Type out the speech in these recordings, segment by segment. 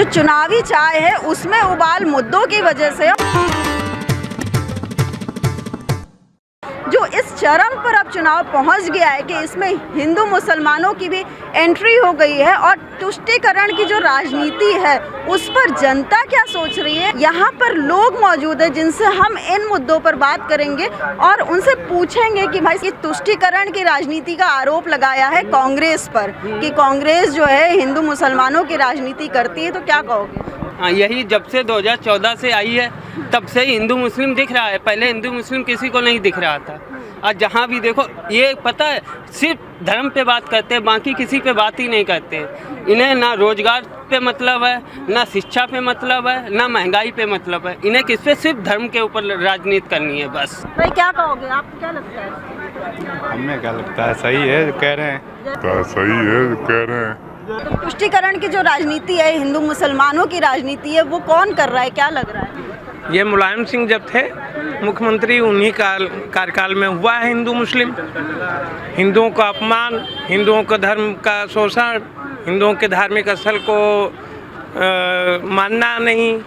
जो चुनावी चाय है उसमें उबाल मुद्दों की वजह से जो इस चरम पर अब चुनाव पहुंच गया है कि इसमें हिंदू मुसलमानों की भी एंट्री हो गई है और तुष्टीकरण की जो राजनीति है उस पर जनता क्या सोच रही है। यहाँ पर लोग मौजूद हैं जिनसे हम इन मुद्दों पर बात करेंगे और उनसे पूछेंगे कि भाई ये तुष्टीकरण की राजनीति का आरोप लगाया है कांग्रेस पर कि कांग्रेस जो है हिंदू मुसलमानों की राजनीति करती है, तो क्या कहोगे? हाँ, यही जब से 2014 से आई है तब से हिंदू मुस्लिम दिख रहा है। पहले हिंदू मुस्लिम किसी को नहीं दिख रहा था। आज जहाँ भी देखो ये पता है सिर्फ धर्म पे बात करते हैं, बाकी किसी पे बात ही नहीं करते। इन्हें ना रोजगार पे मतलब है, ना शिक्षा पे मतलब है, ना महंगाई पे मतलब है। इन्हें किस पे सिर्फ धर्म के ऊपर राजनीति करनी है बस। भाई क्या कहोगे, आपको क्या लगता है? हमें क्या लगता है सही है जो कह रहे हैं, सही है जो कह रहे हैं। तो तुष्टीकरण की जो राजनीति है, हिंदू मुसलमानों की राजनीति है, वो कौन कर रहा है, क्या लग रहा है? ये मुलायम सिंह जब थे मुख्यमंत्री उन्हीं कार्यकाल में हुआ है हिंदू मुस्लिम। हिंदुओं का अपमान, हिंदुओं का धर्म का शोषण, हिंदुओं के धार्मिक स्थल को मानना नहीं।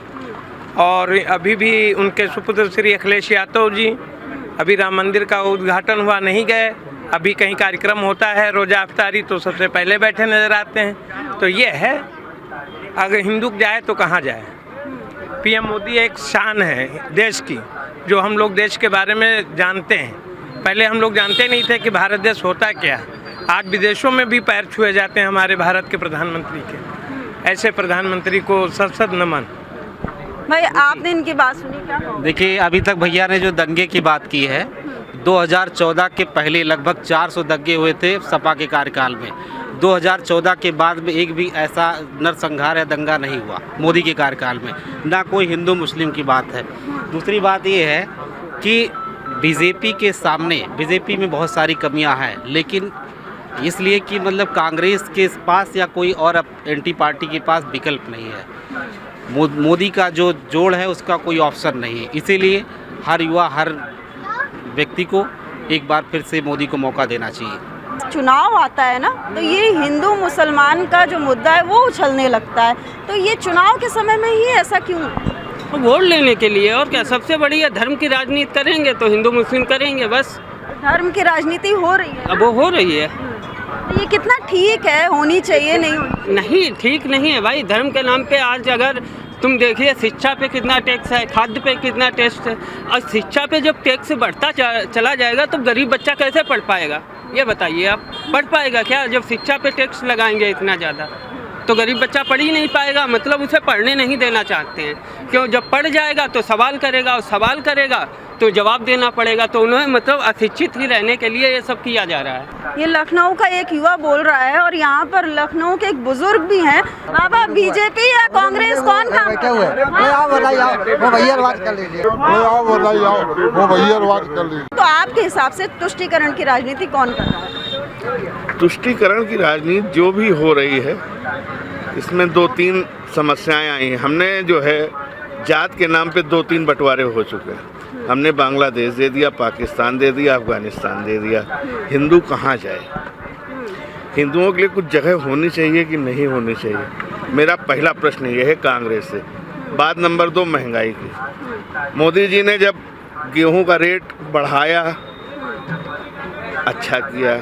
और अभी भी उनके सुपुत्र श्री अखिलेश यादव जी अभी राम मंदिर का उद्घाटन हुआ, नहीं गए। अभी कहीं कार्यक्रम होता है रोज़ा अफ्तारी तो सबसे पहले बैठे नज़र आते हैं। तो ये है, अगर हिंदू जाए तो कहाँ जाए। पीएम मोदी एक शान है देश की, जो हम लोग देश के बारे में जानते हैं। पहले हम लोग जानते नहीं थे कि भारत देश होता क्या। आज विदेशों में भी पैर छुए जाते हैं हमारे भारत के प्रधानमंत्री के। ऐसे प्रधानमंत्री को सत नमन। भाई आपने इनकी बात सुनी, क्या कहोगे? देखिए, अभी तक भैया ने जो दंगे की बात की है, 2014 के पहले लगभग 400 दंगे हुए थे सपा के कार्यकाल में। 2014 के बाद में एक भी ऐसा नरसंहार या दंगा नहीं हुआ मोदी के कार्यकाल में। ना कोई हिंदू मुस्लिम की बात है। दूसरी बात ये है कि बीजेपी के सामने, बीजेपी में बहुत सारी कमियां हैं, लेकिन इसलिए कि मतलब कांग्रेस के पास या कोई और एंटी पार्टी के पास विकल्प नहीं है। मोदी का जो जोड़ है उसका कोई ऑप्शन नहीं है। इसीलिए हर युवा, हर व्यक्ति को एक बार फिर से मोदी को मौका देना चाहिए। चुनाव आता है ना, तो ये हिंदू मुसलमान का जो मुद्दा है वो उछलने लगता है। तो ये चुनाव के समय में ही ऐसा क्यों? वोट लेने के लिए, और क्या। सबसे बढ़िया धर्म की राजनीति करेंगे तो हिंदू मुस्लिम करेंगे बस। धर्म की राजनीति हो रही है, अब वो हो रही है। तो ये कितना ठीक है, होनी चाहिए, नहीं होनी? नहीं, ठीक नहीं है भाई। धर्म के नाम पे आज अगर तुम देखिए शिक्षा पे कितना टैक्स है, खाद्य पे कितना टैक्स है। और शिक्षा पे जब टैक्स बढ़ता चला जाएगा तो गरीब बच्चा कैसे पढ़ पाएगा, ये बताइए आप। पढ़ पाएगा क्या? जब शिक्षा पे टैक्स लगाएंगे इतना ज़्यादा तो गरीब बच्चा पढ़ ही नहीं पाएगा। मतलब उसे पढ़ने नहीं देना चाहते हैं। क्यों? जब पढ़ जाएगा तो सवाल करेगा, और सवाल करेगा तो जवाब देना पड़ेगा। तो उन्हें मतलब अशिक्षित ही रहने के लिए ये सब किया जा रहा है। ये लखनऊ का एक युवा बोल रहा है और यहाँ पर लखनऊ के एक बुजुर्ग भी हैं। बाबा, बीजेपी या कांग्रेस कौन काम क्या हुआ? आप बताइए, वो भैया बात कर लीजिए। आप बताइए, वो भैया बात कर लीजिए। तो आपके हिसाब से तुष्टीकरण की राजनीति कौन कर रहा है? तुष्टीकरण की राजनीति जो भी हो रही है, इसमें 2-3 समस्याएं आई हैं। हमने जो है जात के नाम पे 2-3 बंटवारे हो चुके हैं। हमने बांग्लादेश दे दिया, पाकिस्तान दे दिया, अफगानिस्तान दे दिया। हिंदू कहाँ जाए? हिंदुओं के लिए कुछ जगह होनी चाहिए कि नहीं होनी चाहिए? मेरा पहला प्रश्न ये है कांग्रेस से। बात नंबर 2, महंगाई की। मोदी जी ने जब गेहूं का रेट बढ़ाया, अच्छा किया,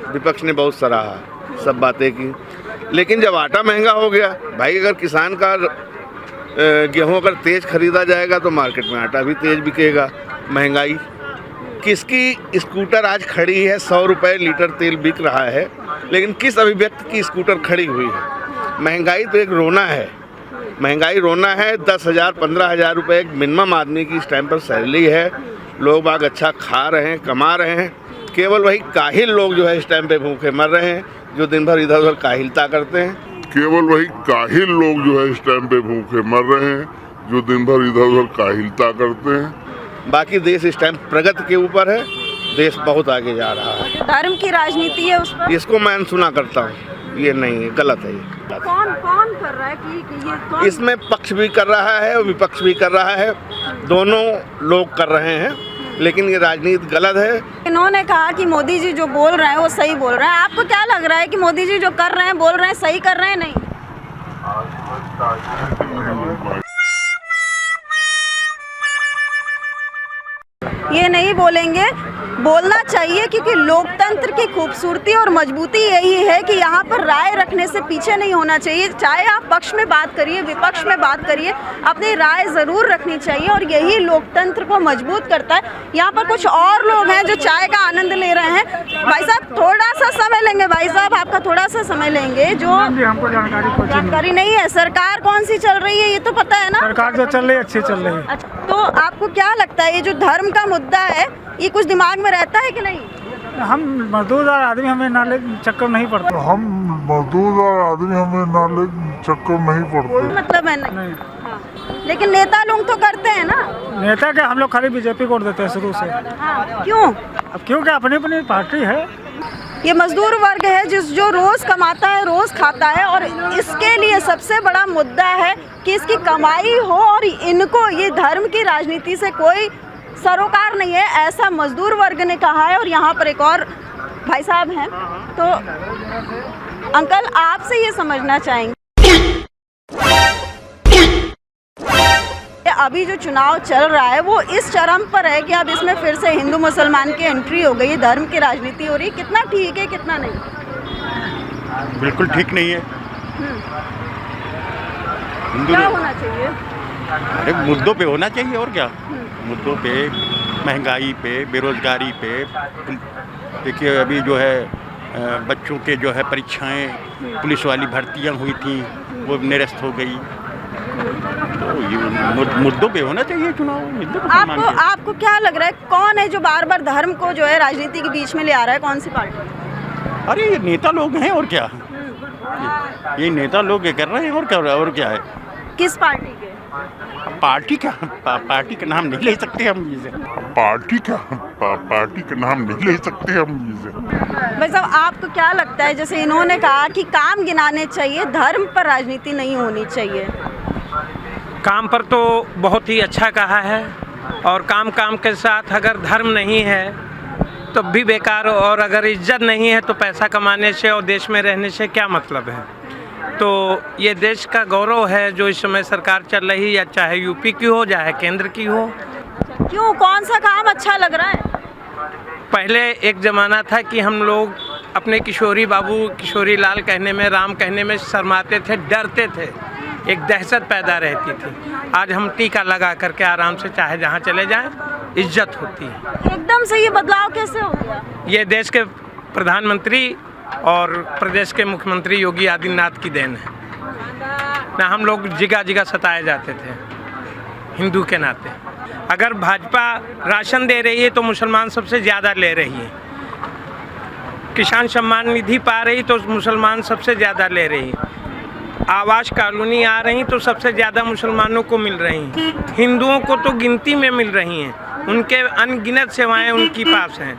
विपक्ष ने बहुत सराहा, सब बातें की। लेकिन जब आटा महंगा हो गया, भाई अगर किसान का गेहूं अगर तेज़ खरीदा जाएगा तो मार्केट में आटा भी तेज़ बिकेगा। महंगाई, किसकी स्कूटर आज खड़ी है 100 रुपये लीटर तेल बिक रहा है, लेकिन किस अभिव्यक्ति की स्कूटर खड़ी हुई है? महंगाई तो एक रोना है। महंगाई रोना है। 10,000 15,000 रुपये एक मिनिमम आदमी की इस टाइम पर सैलरी है। लोग बाग अच्छा खा रहे हैं, कमा रहे हैं। केवल वही काहिल लोग जो है इस टाइम पे भूखे मर रहे हैं, जो दिन भर इधर उधर काहिलता करते हैं। केवल वही काहिल लोग जो है इस टाइम पे भूखे मर रहे हैं, जो दिन भर इधर उधर काहिलता करते हैं। बाकी देश इस टाइम प्रगति के ऊपर है। देश बहुत आगे जा रहा है। धर्म की राजनीति है उस पर? इसको मैं अनसुना करता हूँ। ये नहीं है, गलत है ये। कौन कर रहा है कि ये कौन? इसमें पक्ष भी कर रहा है और विपक्ष भी कर रहा है। दोनों लोग कर रहे हैं, लेकिन ये राजनीति गलत है। इन्होंने कहा कि मोदी जी जो बोल रहे हैं वो सही बोल रहे हैं। आपको क्या लग रहा है कि मोदी जी जो कर रहे हैं, बोल रहे हैं, सही कर रहे हैं? नहीं। ये नहीं बोलेंगे, बोलना चाहिए, क्योंकि लोकतंत्र की खूबसूरती और मजबूती यही है कि यहाँ पर राय रखने से पीछे नहीं होना चाहिए। चाहे आप पक्ष में बात करिए, विपक्ष में बात करिए, अपनी राय ज़रूर रखनी चाहिए और यही लोकतंत्र को मजबूत करता है। यहाँ पर कुछ और लोग हैं जो चाय का आनंद ले रहे हैं। भाई साहब थोड़ा सा समय लेंगे, भाई साहब आपका थोड़ा सा समय लेंगे। जो हमको जानकारी नहीं है, सरकार कौन सी चल रही है ये तो पता है ना? सरकार जो चल रही है अच्छी चल रही है। अच्छा, तो आपको क्या लगता है ये जो धर्म का मुद्दा है ये कुछ दिमाग में रहता है कि नहीं? हम मजदूरदार आदमी, हमें नाले चक्कर नहीं पड़ता। हम मजदूरदार आदमी, हमें नाले चक्कर नहीं पड़ते। मतलब है नहीं। हाँ। लेकिन नेता लोग तो करते हैं ना। नेता के हम लोग खाली बीजेपी को देते हैं शुरू से। हाँ। क्यों? अब क्योंकि अपनी अपनी पार्टी है। ये मजदूर वर्ग है जो रोज कमाता है, रोज खाता है, और इसके लिए सबसे बड़ा मुद्दा है कि इसकी कमाई हो और इनको ये धर्म की राजनीति से कोई सरोकार नहीं है, ऐसा मजदूर वर्ग ने कहा है। और यहाँ पर एक और भाई साहब हैं, तो अंकल आपसे ये समझना चाहेंगे अभी जो चुनाव चल रहा है वो इस चरम पर है कि अब इसमें फिर से हिंदू मुसलमान की एंट्री हो गई, धर्म की राजनीति हो रही है। कितना ठीक है कितना नहीं? बिल्कुल ठीक नहीं है। क्या होना चाहिए? अरे मुद्दों पे होना चाहिए और क्या, मुद्दों पे, महंगाई पे, बेरोजगारी पे। देखिए अभी जो है बच्चों के जो है परीक्षाएं, पुलिस वाली भर्तियां हुई थी वो निरस्त हो गई। तो ये मुद्दों पे होना चाहिए चुनाव। आपको क्या लग रहा है कौन है जो बार बार धर्म को जो है राजनीति के बीच में ले आ रहा है? कौन सी पार्टी? अरे ये नेता लोग हैं और क्या, ये नेता लोग ये कर रहे हैं और क्या है। किस पार्टी के? पार्टी का नाम नहीं ले सकते हम इसे। पार्टी का नाम नहीं ले सकते हम इसे। भाई साहब आपको क्या लगता है, जैसे इन्होंने कहा कि काम गिनाने चाहिए, धर्म पर राजनीति नहीं होनी चाहिए? काम पर तो बहुत ही अच्छा कहा है, और काम के साथ अगर धर्म नहीं है तो भी बेकार, और अगर इज्जत नहीं है तो पैसा कमाने से और देश में रहने से क्या मतलब है। तो ये देश का गौरव है जो इस समय सरकार चल रही है, चाहे यूपी की हो चाहे केंद्र की हो। क्यों, कौन सा काम अच्छा लग रहा है? पहले एक ज़माना था कि हम लोग अपने किशोरी बाबू, किशोरी लाल कहने में, राम कहने में शर्माते थे, डरते थे, एक दहशत पैदा रहती थी। आज हम टीका लगा करके आराम से चाहे जहाँ चले जाएं, इज्जत होती है। एकदम से ये बदलाव कैसे हो गया? ये देश के प्रधानमंत्री और प्रदेश के मुख्यमंत्री योगी आदित्यनाथ की देन है ना। हम लोग जिगा सताए जाते थे हिंदू के नाते। अगर भाजपा राशन दे रही है तो मुसलमान सबसे ज़्यादा ले रही है, किसान सम्मान निधि पा रही तो मुसलमान सबसे ज़्यादा ले रही है, आवास कॉलोनी आ रही तो सबसे ज़्यादा मुसलमानों को मिल रही हैं, हिंदुओं को तो गिनती में मिल रही हैं, उनके अनगिनत सेवाएं उनके पास हैं।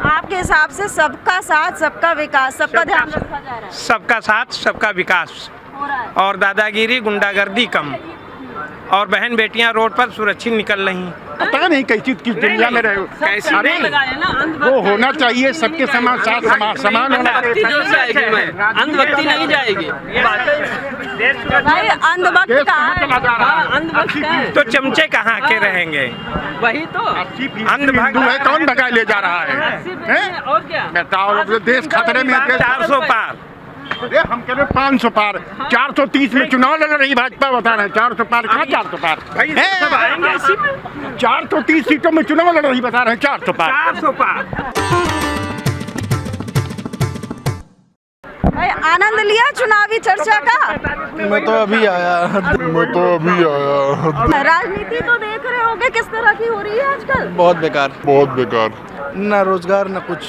आपके हिसाब से सबका साथ सबका विकास, सबका ध्यान रखा जा रहा है? सबका साथ सबका विकास हो रहा है। और दादागिरी गुंडागर्दी कम, और बहन बेटियां रोड पर सुरक्षित निकल रही। पता नहीं कैसी किस दुनिया में रहे हो। अरे वो होना चाहिए, सबके समान समान होना चाहिए। अंधभक्ति नहीं जाएगी। भाई अंधभक्त कहाँ है? तो चमचे कहाँ के रहेंगे? वही तो हिंदू है, कौन भगा ले जा रहा है? और क्या बताओ, देश खतरे में है। 400 पार। अरे हम कह रहे 500 पार, 430 में चुनाव लड़ रही भाजपा, बता रहे 400 पार कहाँ 400 पार? भाई सब आएंगे इसी में। 430 सीटों में चुनाव लड़ रही, बता रहे 400 पार। 400 पार। भाई आनंद लिया चुनावी चर्चा का? मैं तो अभी आया। राजनीति तो देख रहे होगे किस तरह की हो रही है आजकल। बहुत बेकार, बहुत ना रोजगार ना कुछ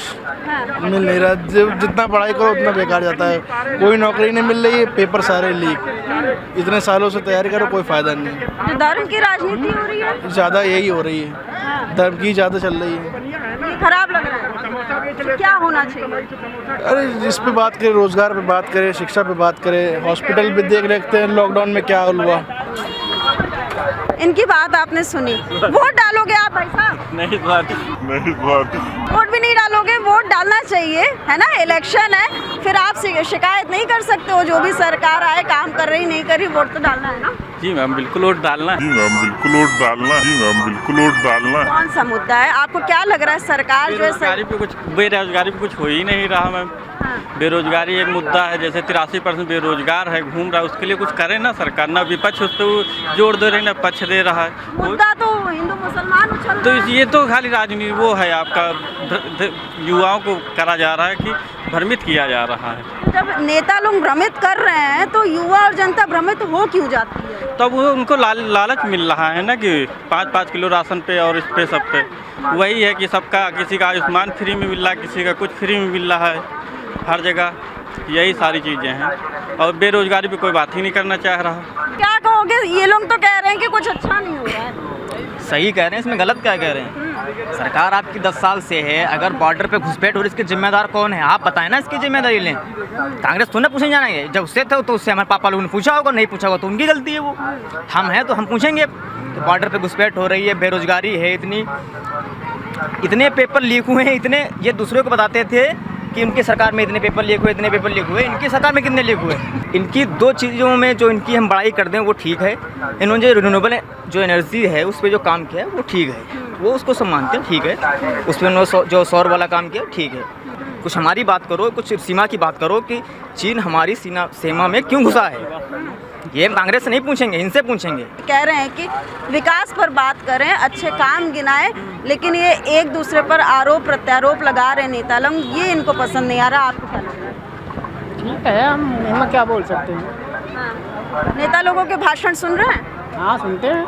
हाँ। मिल नहीं रहा। जितना पढ़ाई करो उतना बेकार जाता है, कोई नौकरी नहीं मिल रही है, पेपर सारे लीक। इतने सालों से तैयारी करो, कोई फायदा नहीं है। जो धर्म की राजनीति हो रही है ज़्यादा यही हो रही है, धर्म की ज़्यादा चल रही है। ये खराब लग रहा है। क्या होना चाहिए? अरे इस पे बात करें, रोजगार पे बात करें, शिक्षा पे बात करें, हॉस्पिटल पे देखते हैं लॉकडाउन में क्या हुआ। इनकी बात आपने सुनी, वोट डालोगे आप भाई साहब? नहीं वोट भी नहीं डालोगे? वोट डालना चाहिए, है ना, इलेक्शन है, फिर आप शिकायत नहीं कर सकते हो, जो भी सरकार आए काम कर रही नहीं कर रही, वोट तो डालना है ना। जी मैम, बिल्कुल वोट डालना। कौन सा मुद्दा है आपको, क्या लग रहा है सरकार जो है बेरोजगारी पे कुछ हो ही नहीं रहा मैम। बेरोजगारी एक मुद्दा है, जैसे 83% बेरोजगार है, घूम रहा है, उसके लिए कुछ करे ना सरकार, ना विपक्ष उस पर जोर दे रही ना पक्ष दे रहा है। मुद्दा तो हिंदू मुसलमान उछल तो रहा है। ये तो खाली राजनीति वो है आपका, युवाओं को करा जा रहा है कि भ्रमित किया जा रहा है। जब नेता लोग भ्रमित कर रहे हैं तो युवा और जनता भ्रमित हो क्यों जाती है? तब वो उनको लालच मिल रहा है ना कि 5-5 किलो राशन पे और इस पे सब पे, वही है कि सबका, किसी का आयुष्मान फ्री में मिल रहा है, किसी का कुछ फ्री में मिल रहा है, हर जगह यही सारी चीज़ें हैं, और बेरोजगारी पे कोई बात ही नहीं करना चाह रहा। क्या कहोगे, ये लोग तो कह रहे हैं कि कुछ अच्छा नहीं हो रहा है। सही कह रहे हैं, इसमें गलत क्या कह रहे हैं? सरकार आपकी 10 साल से है, अगर बॉर्डर पे घुसपैठ हो रही, इसके जिम्मेदार कौन है? आप बताएं ना, इसकी जिम्मेदारी लें। कांग्रेस तो ना पूछे जाना है, जब उससे थे तो उससे हमारे पापा लोगों ने पूछा होगा, नहीं पूछा होगा तो उनकी गलती है, वो हम हैं तो हम पूछेंगे। तो बॉर्डर पे घुसपैठ हो रही है, बेरोजगारी है इतने पेपर लीक हुए हैं, इतने, ये दूसरों को बताते थे कि उनकी सरकार में इतने पेपर लीक हुए, इतने पेपर लीक हुए, इनकी सरकार में कितने लीक हुए? इनकी 2 चीज़ों में जो इनकी हम बड़ाई कर दें वो ठीक है, इन्होंने जो रिन्यूएबल जो एनर्जी है उस पर जो काम किया है वो ठीक है, वो उसको सब मानते हैं, ठीक है। उस पर उन्होंने जो सौर वाला काम किया ठीक है। कुछ हमारी बात करो, कुछ सीमा की बात करो कि चीन हमारी सीमा में क्यों घुसा है, ये हम कांग्रेस से नहीं पूछेंगे, इनसे पूछेंगे। कह रहे हैं कि विकास पर बात करें, अच्छे काम गिनाएं, लेकिन ये एक दूसरे पर आरोप प्रत्यारोप लगा रहे नेता लोग, ये इनको पसंद नहीं आ रहा। आपको क्या लगता है? ठीक है, हम क्या बोल सकते हैं। हाँ। नेता लोगों के भाषण सुन रहे हैं? हाँ, सुनते हैं।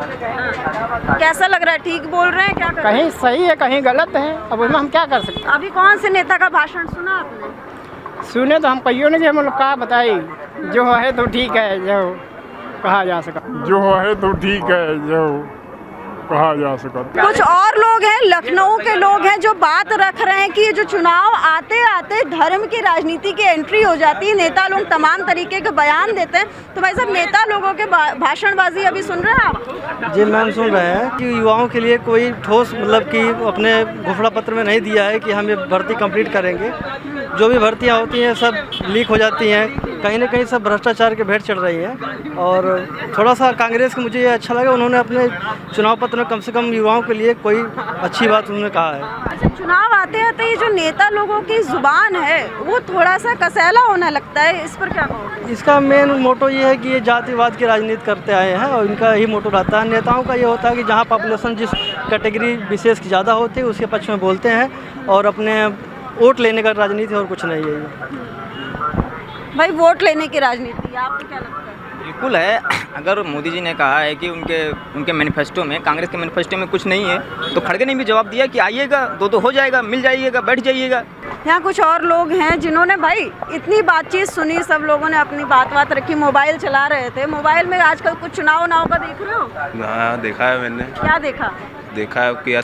हाँ। कैसा लग रहा है, ठीक बोल रहे हैं, क्या कर रहे हैं? कहीं सही है, कहीं गलत है, अब उसमें हम क्या कर सकते हैं। अभी कौन से नेता का भाषण सुना आपने? सुने तो हम कहियो नहीं, हम लोग क्या बताई, जो है तो ठीक है, जो कहा जा सका, जो है तो ठीक है, जो कहा जा सका। कुछ और लोग हैं, लखनऊ के लोग हैं, जो बात रख रहे हैं कि ये जो चुनाव आते आते धर्म की राजनीति की एंट्री हो जाती है, नेता लोग तमाम तरीके के बयान देते हैं। तो भाई साहब, नेता लोगों के भाषणबाजी अभी सुन रहे हैं आप? जी मैम, सुन रहे हैं कि युवाओं के लिए कोई ठोस, मतलब कि अपने घोषणा पत्र में नहीं दिया है कि हम ये भर्ती कंप्लीट करेंगे। जो भी भर्तियां होती हैं सब लीक हो जाती हैं, कहीं ना कहीं सब भ्रष्टाचार के भेंट चढ़ रही हैं। और थोड़ा सा कांग्रेस को मुझे ये अच्छा लगा, उन्होंने अपने चुनाव पत्र में कम से कम युवाओं के लिए कोई अच्छी बात उन्होंने कहा है। अच्छा, चुनाव आते आते ये जो नेता लोगों की जुबान है वो थोड़ा सा कसैला होने लगता है, इस पर क्या कहोगे? इसका मेन मोटो ये है कि ये जातिवाद की राजनीति करते आए हैं, और इनका ही मोटो रहता है। नेताओं का ये होता है कि जहाँ पॉपुलेशन जिस कैटेगरी विशेष की ज़्यादा होती है उसके पक्ष में बोलते हैं, और अपने वोट लेने का राजनीति और कुछ नहीं है ये। भाई, वोट लेने की राजनीति आपको क्या लगता है? बिल्कुल है। अगर मोदी जी ने कहा है कि उनके मैनिफेस्टो में, कांग्रेस के मैनिफेस्टो में कुछ नहीं है, तो खड़गे ने भी जवाब दिया कि आइएगा, दो हो जाएगा, मिल जाइएगा, बैठ जाइएगा। यहाँ कुछ और लोग हैं जिन्होंने भाई इतनी बातचीत सुनी, सब लोगों ने अपनी बात रखी, मोबाइल चला रहे थे। मोबाइल में आजकल कुछ चुनाव का देख रहे हो? हाँ, देखा है मैंने। क्या देखा? देखा है कि यार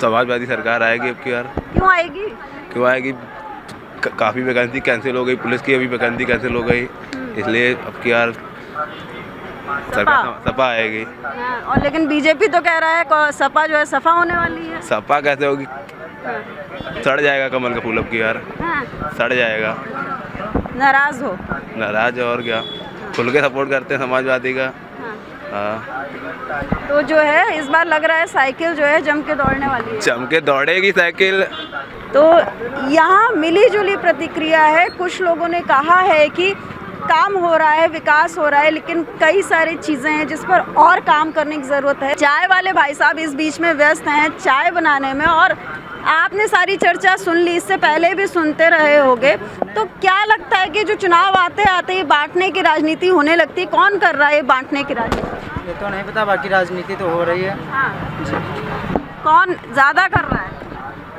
समाजवादी सरकार आएगी अब की, यार क्यों आएगी? क्यों आएगी? काफ़ी वैकेंसी कैंसिल हो गई, पुलिस की अभी वैकेंसी कैंसिल हो गई, इसलिए अब की यार सपा आएगी। हाँ, और लेकिन बीजेपी तो कह रहा है सपा जो है सफा होने वाली है। सपा कैसे होगी? सड़ जाएगा कमल का फूल अब की यार। हाँ। सड़ जाएगा। नाराज हो? नाराज और क्या, खुल के सपोर्ट करते हैं समाजवादी का। हाँ। तो जो है इस बार लग रहा है साइकिल जो है जम के दौड़ने वाली है। जम के दौड़ेगी साइकिल। तो यहाँ मिली जुली प्रतिक्रिया है। कुछ लोगों ने कहा है कि काम हो रहा है, विकास हो रहा है, लेकिन कई सारी चीज़ें हैं जिस पर और काम करने की ज़रूरत है। चाय वाले भाई साहब इस बीच में व्यस्त हैं चाय बनाने में, और आपने सारी चर्चा सुन ली, इससे पहले भी सुनते रहे होंगे। तो क्या लगता है कि जो चुनाव आते आते ही बांटने की राजनीति होने लगती है, कौन कर रहा है बांटने की राजनीति? ये तो नहीं पता, बाकी राजनीति तो हो रही है। हाँ। कौन ज़्यादा कर रहा है?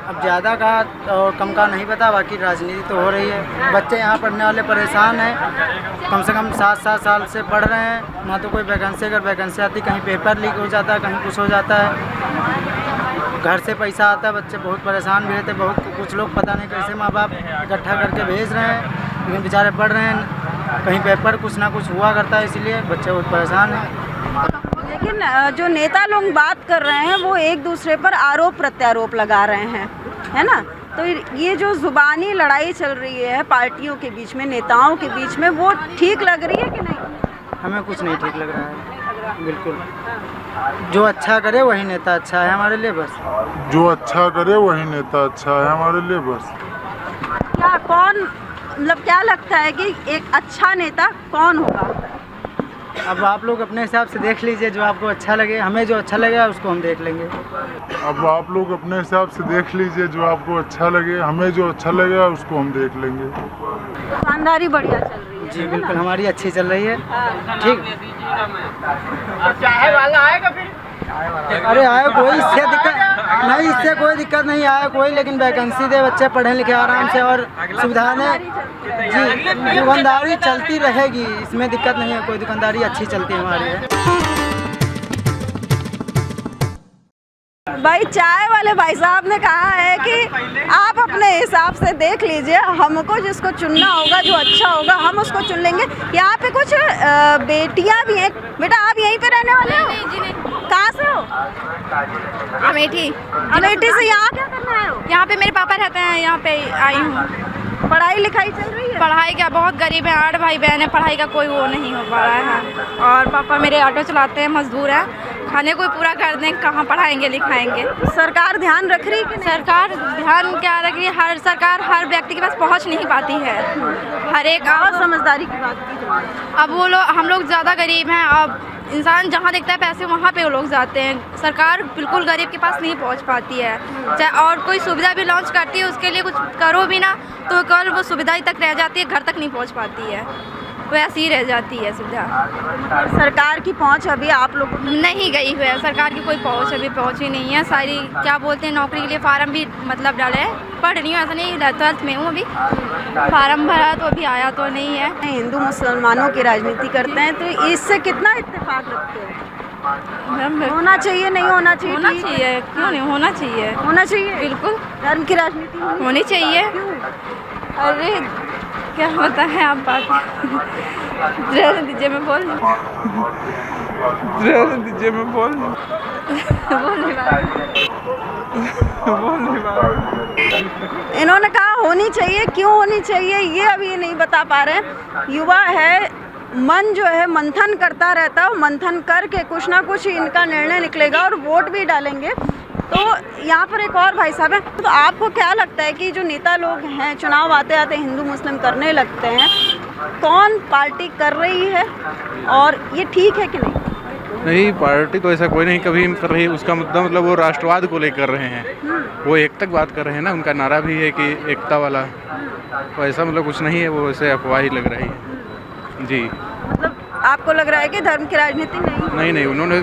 अब ज़्यादा का और कम का नहीं पता, बाकी राजनीति तो हो रही है। बच्चे यहाँ पढ़ने वाले परेशान हैं, कम से कम 7-7 साल से पढ़ रहे हैं, ना तो कोई वैकेंसी, अगर वैकेंसी आती कहीं पेपर लीक हो जाता है, कहीं कुछ हो जाता है, घर से पैसा आता है, बच्चे बहुत परेशान भी रहते। बहुत कुछ लोग पता नहीं कैसे माँ बाप इकट्ठा करके भेज रहे हैं, लेकिन बेचारे पढ़ रहे हैं, कहीं पेपर कुछ ना कुछ हुआ करता है, इसलिए बच्चे बहुत परेशान हैं। लेकिन जो नेता लोग बात कर रहे हैं वो एक दूसरे पर आरोप प्रत्यारोप लगा रहे हैं, है ना। तो ये जो जुबानी लड़ाई चल रही है पार्टियों के बीच में, नेताओं के बीच में, वो ठीक लग रही है कि नहीं? हमें कुछ नहीं ठीक लग रहा है, बिल्कुल। जो अच्छा करे वही नेता अच्छा है हमारे लिए, बस। जो अच्छा करे वही नेता अच्छा है हमारे लिए, बस। क्या कौन, मतलब क्या लगता है कि एक अच्छा नेता कौन होगा? अब आप लोग अपने हिसाब से देख लीजिए, जो आपको अच्छा लगे। हमें जो अच्छा लगेगा उसको हम देख लेंगे। अब आप लोग अपने हिसाब से देख लीजिए, जो आपको अच्छा लगे, हमें जो अच्छा लगेगा उसको हम देख लेंगे। दुकानदारी बढ़िया चल रही है? जी बिल्कुल, हमारी अच्छी चल रही है। ठीक। चाय वाला आएगा फिर? अरे आए कोई, इससे दिक्कत नहीं, इससे कोई दिक्कत नहीं आए कोई, लेकिन वैकेंसी दे, बच्चे पढ़े लिखे आराम से और सुविधाएं जी। दुकानदारी चलती रहेगी, इसमें दिक्कत नहीं है कोई, दुकानदारी अच्छी चलती है हमारी। भाई चाय वाले भाई साहब ने कहा है कि आप अपने हिसाब से देख लीजिए, हमको जिसको चुनना होगा, जो अच्छा होगा, हम उसको चुन लेंगे। यहाँ पे कुछ बेटियाँ भी हैं। बेटा आप यहीं पे रहने वाले हो? नहीं जी नहीं। कहाँ से हो? अमेठी। अमेठी से यहाँ क्या करना है? यहाँ पे मेरे पापा रहते हैं, यहाँ पे आई हूँ। पढ़ाई लिखाई चल रही है? पढ़ाई क्या, बहुत गरीब है, 8 भाई बहन है, पढ़ाई का कोई वो नहीं हो पा रहा है। और पापा मेरे ऑटो चलाते हैं, मजदूर हैं, खाने कोई पूरा कर दें, कहाँ पढ़ाएंगे लिखाएंगे। सरकार ध्यान रख रही है कि नहीं? सरकार ध्यान क्या रख रही है, हर सरकार हर व्यक्ति के पास पहुँच नहीं पाती है। हर एक और समझदारी की बात की। अब वो लोग, हम लोग ज़्यादा गरीब हैं, अब इंसान जहाँ देखता है पैसे वहाँ पे वो लोग जाते हैं। सरकार बिल्कुल गरीब के पास नहीं पहुँच पाती है। चाहे और कोई सुविधा भी लॉन्च करती है, उसके लिए कुछ करो भी ना तो कल वो सुविधा ही तक रह जाती है, घर तक नहीं पहुँच पाती है, वैसी ही रह जाती है सुविधा। सरकार की पहुँच अभी आप लोग नहीं गई हुई है, सरकार की कोई पहुँच अभी पहुँची नहीं है। सारी क्या बोलते हैं, नौकरी के लिए फार्म भी मतलब डाले हैं, पढ़ रही हूँ, ऐसा नहीं 12th में हूँ अभी, फार्म भरा तो अभी आया तो नहीं है। हिंदू मुसलमानों की राजनीति करते हैं, तो इससे कितना इत्तेफाक रखते हैं? होना चाहिए, नहीं होना चाहिए? होना चाहिए, क्यों नहीं होना चाहिए? होना चाहिए, बिल्कुल। धर्म की राजनीति होनी चाहिए। अरे क्या होता है, आप बात रहने दीजिए, मैं बोल दीजिए, मैं बोल इन्होंने कहा होनी चाहिए, क्यों होनी चाहिए ये अभी ये नहीं बता पा रहे हैं। युवा है, मन जो है मंथन करता रहता है, मंथन करके कुछ ना कुछ इनका निर्णय निकलेगा और वोट भी डालेंगे। तो यहाँ पर एक और भाई साहब हैं, तो आपको क्या लगता है कि जो नेता लोग हैं चुनाव आते आते हिंदू मुस्लिम करने लगते हैं, कौन पार्टी कर रही है और ये ठीक है कि नहीं? नहीं, पार्टी तो ऐसा कोई नहीं कभी कर रही। उसका मुद्दा मतलब वो राष्ट्रवाद को लेकर रहे हैं, वो एकता की बात कर रहे हैं ना, उनका नारा भी है कि एकता वाला। तो ऐसा मतलब कुछ नहीं है, वो ऐसे अफवाह ही लग रही है जी। मतलब आपको लग रहा है कि धर्म की राजनीति नहीं, उन्होंने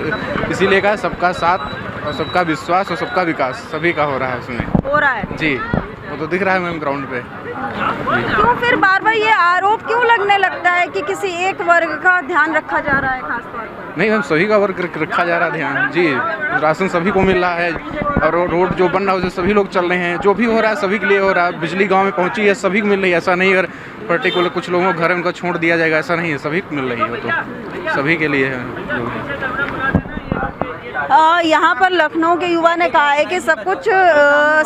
इसीलिए कहा सबका साथ और सबका विश्वास और सबका विकास सभी का हो रहा है, उसमें हो रहा है जी। वो तो दिख रहा है मैम ग्राउंड पे। क्यों फिर बार बार ये आरोप क्यों लगने लगता है कि किसी एक वर्ग का ध्यान रखा जा रहा है खास तौर पर? नहीं मैम, सभी का वर्ग रखा जा रहा है ध्यान जी। राशन सभी को मिल रहा है और रोड जो बन रहा है उसे सभी लोग चल रहे हैं, जो भी हो रहा है सभी के लिए हो रहा है। बिजली गांव में पहुंची है, सभी को मिल रही है। ऐसा नहीं अगर पर्टिकुलर कुछ लोगों को घर उनका छोड़ दिया जाएगा, ऐसा नहीं है, सभी को मिल रही है, तो सभी के लिए है। यहाँ पर लखनऊ के युवा ने कहा है कि सब कुछ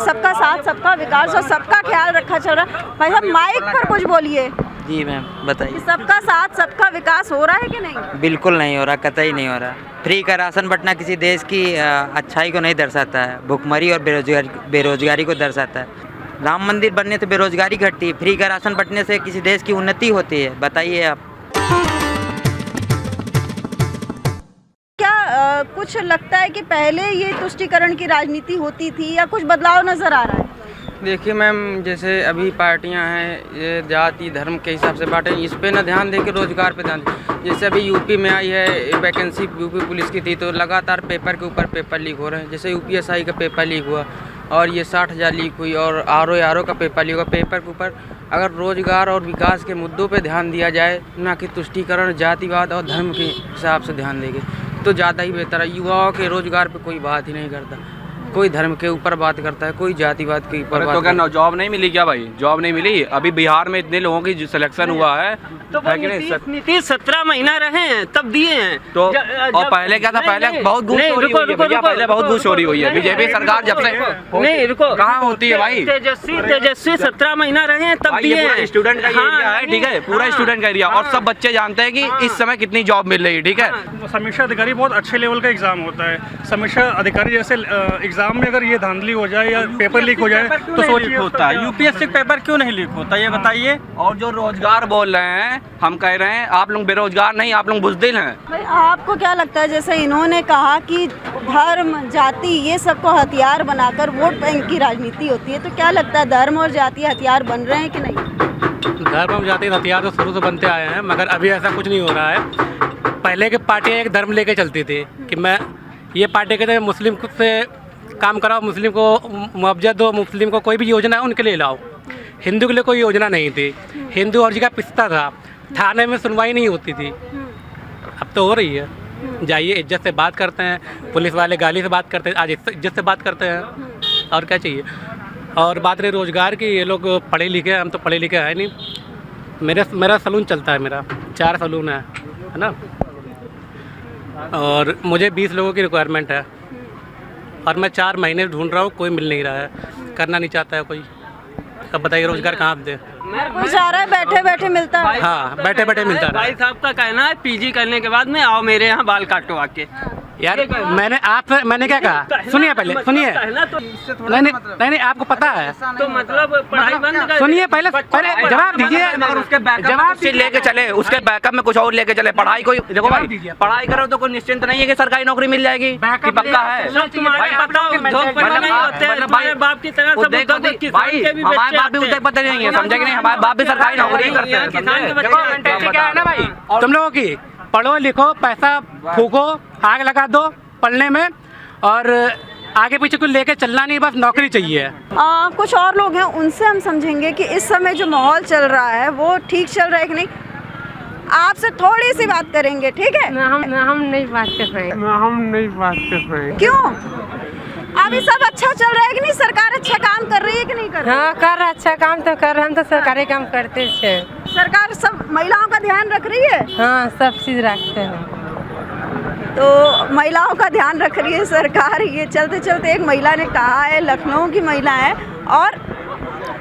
सबका साथ सबका विकास और सबका ख्याल रखा चल रहा है। भाई साहब माइक पर कुछ बोलिए। जी मैम बताइए। सबका साथ सबका विकास हो रहा है कि नहीं? बिल्कुल नहीं हो रहा, कतई नहीं हो रहा। फ्री का राशन बंटना किसी देश की अच्छाई को नहीं दर्शाता है, भुखमरी और बेरोजगारी को दर्शाता है। राम मंदिर बनने से बेरोजगारी घटती है, फ्री का राशन बंटने से किसी देश की उन्नति होती है, बताइए आप। कुछ लगता है कि पहले ये तुष्टीकरण की राजनीति होती थी या कुछ बदलाव नज़र आ रहा है? देखिए मैम, जैसे अभी पार्टियां हैं ये जाति धर्म के हिसाब से बांटे, इस पे ना ध्यान दे के रोजगार पे ध्यान दे। जैसे अभी यूपी में आई है वैकेंसी, यूपी पुलिस की थी, तो लगातार पेपर के ऊपर पेपर लीक हो रहे हैं। जैसे UPSI का पेपर लीक हुआ और ये 60,000 लीक हुई, और RO का पेपर लीक हुआ। पेपर के ऊपर अगर रोजगार और विकास के मुद्दों पे ध्यान दिया जाए, ना कि तुष्टीकरण जातिवाद और धर्म के हिसाब से ध्यान देंगे, तो ज़्यादा ही बेहतर है। युवाओं के रोजगार पे कोई बात ही नहीं करता, कोई धर्म के ऊपर बात करता है, कोई जातिवाद के ऊपर बात तो क्या जॉब नहीं मिली क्या भाई? जॉब नहीं मिली? अभी बिहार में इतने लोगों की सिलेक्शन हुआ है तो नीतीश 17 महीना रहे हैं तब दिए हैं तो और पहले क्या था? पहले बहुत घूस चोरी हुई है भैया, पहले बहुत घूस चोरी हुई है। बीजेपी सरकार जब से नहीं रुको कहाँ होती है भाई? तेजस्वी 17 महीना रहे हैं तब दिए हैं। स्टूडेंट का एरिया है, ठीक है, पूरा स्टूडेंट का एरिया, और सब बच्चे जानते हैं कि इस समय कितनी जॉब मिल रही है, ठीक है। समीक्षा अधिकारी बहुत अच्छे लेवल का एग्जाम होता है। समीक्षा अधिकारी जैसे एग्जाम में अगर ये धांधली हो जाए या पेपर लीक हो जाए तो सोचिए होता है। यूपीएससी पेपर क्यों नहीं लीक होता ये बताइए। और जो रोजगार बोल रहे हैं, हम कह रहे हैं आप लोग बेरोजगार नहीं, आप लोग बुज़दिल हैं। भाई आपको क्या लगता है, जैसे इन्होंने कहा कि धर्म जाति ये सबको हथियार बनाकर वोट बैंक की राजनीति होती है, तो क्या लगता है धर्म और जाति हथियार बन रहे हैं कि नहीं? धर्म और जाति हथियार तो शुरू से बनते आए हैं, मगर अभी ऐसा कुछ नहीं हो रहा है। पहले की पार्टियाँ एक धर्म लेके चलती थी कि मैं ये पार्टी कहते हैं मुस्लिम से काम कराओ, मुस्लिम को मुआवजा दो, मुस्लिम को कोई भी योजना है उनके लिए लाओ। हिंदू के लिए कोई योजना नहीं थी, हिंदू हर जगह पिसता था, थाने में सुनवाई नहीं होती थी। अब तो हो रही है, जाइए इज्जत से बात करते हैं, पुलिस वाले गाली से बात करते हैं, आज इज्जत से बात करते हैं, और क्या चाहिए। और बात रही रोज़गार की, ये लोग पढ़े लिखे, हम तो पढ़े लिखे है नहीं। मेरा सलून चलता है, मेरा 4 सलून है ना, और मुझे 20 लोगों की रिक्वायरमेंट है, और मैं 4 महीने ढूंढ रहा हूँ, कोई मिल नहीं रहा है, करना नहीं चाहता है कोई। अब बताइए रोज़गार कहाँ दे? कोई जा रहा है बैठे बैठे मिलता है। हाँ, बैठे बैठे मिलता है। भाई साहब का कहना है पीजी करने के बाद में आओ मेरे यहाँ बाल काटो आके। यार मैंने क्या कहा, सुनिए पहले, सुनिए। नहीं आपको पता है तो मतलब पढ़ाई बंद कर, सुनिए पहले जवाब दीजिए। जवाब लेके चले, उसके बैकअप में कुछ और लेके चले। पढ़ाई कोई देखो भाई, पढ़ाई करो तो कोई निश्चिंत नहीं है कि सरकारी नौकरी मिल जाएगी कि पक्का है। हमारे बाप की तरह भाई, हमारे बाप भी उद्योगपति नहीं है, समझे कि नहीं? हमारे बाप भी सरकारी नौकरी करते हैं। क्या है ना भाई, तुम लोगों की पढ़ो लिखो, पैसा फूको, आग लगा दो पढ़ने में, और आगे पीछे कुछ लेके चलना नहीं, बस नौकरी चाहिए। कुछ और लोग हैं, उनसे हम समझेंगे कि इस समय जो माहौल चल रहा है वो ठीक चल रहा है कि नहीं। आपसे थोड़ी सी बात करेंगे, ठीक है? हम नहीं बात कर रहे। क्यों? अभी सब अच्छा चल रहा है कि नहीं? सरकार अच्छा काम कर रही है कि नहीं कर रही? हाँ, कर रहा, अच्छा काम तो कर रहे, हम तो सरकारी काम करते हैं। सरकार सब महिलाओं का ध्यान रख रही है? हाँ, सब चीज़ रखते हैं। तो महिलाओं का ध्यान रख रही है सरकार। ये चलते चलते एक महिला ने कहा है, लखनऊ की महिला है, और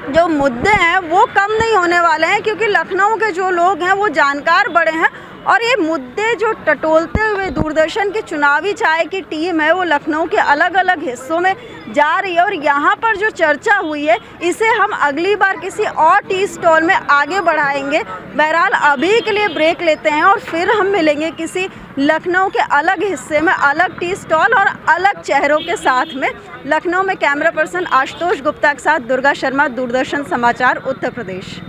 जो मुद्दे हैं वो कम नहीं होने वाले हैं, क्योंकि लखनऊ के जो लोग हैं वो जानकार बड़े हैं, और ये मुद्दे जो टटोलते हुए दूरदर्शन की चुनावी चाय की टीम है वो लखनऊ के अलग अलग हिस्सों में जा रही है, और यहाँ पर जो चर्चा हुई है इसे हम अगली बार किसी और टी स्टॉल में आगे बढ़ाएंगे। बहरहाल अभी के लिए ब्रेक लेते हैं, और फिर हम मिलेंगे किसी लखनऊ के अलग हिस्से में, अलग टी स्टॉल और अलग चेहरों के साथ में। लखनऊ में कैमरा पर्सन आशुतोष गुप्ता के साथ दुर्गा शर्मा, दूरदर्शन समाचार, उत्तर प्रदेश।